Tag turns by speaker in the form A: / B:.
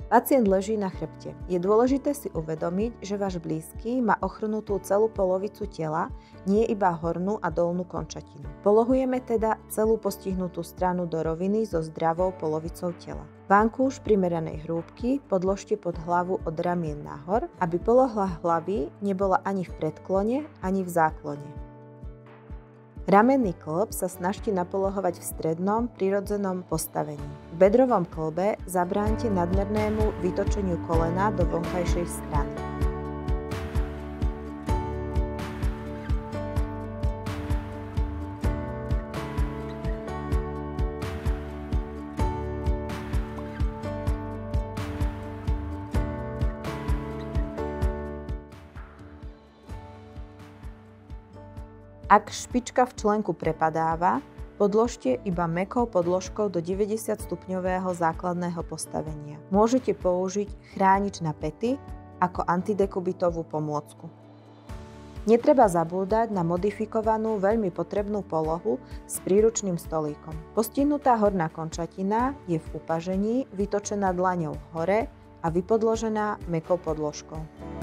A: Pacient leží na chrbte. Je dôležité si uvedomiť, že váš blízky má ochrnutú celú polovicu tela, nie iba hornú a dolnú končatinu. Polohujeme teda celú postihnutú stranu do roviny so zdravou polovicou tela. Vankúš primeranej hrúbky podložte pod hlavu od ramien nahor, aby poloha hlavy nebola ani v predklone, ani v záklone. Ramenný kĺb sa snažte napolohovať v strednom, prirodzenom postavení. V bedrovom kĺbe zabráňte nadmernému vytočeniu kolena do vonkajšej strany. Ak špička v členku prepadáva, podložte iba mäkkou podložkou do 90 stupňového základného postavenia. Môžete použiť chránič na päty ako antidekubitovú pomôcku. Netreba zabúdať na modifikovanú, veľmi potrebnú polohu s príručným stolíkom. Postihnutá horná končatina je v upažení, vytočená dlaňou hore a vypodložená mäkkou podložkou.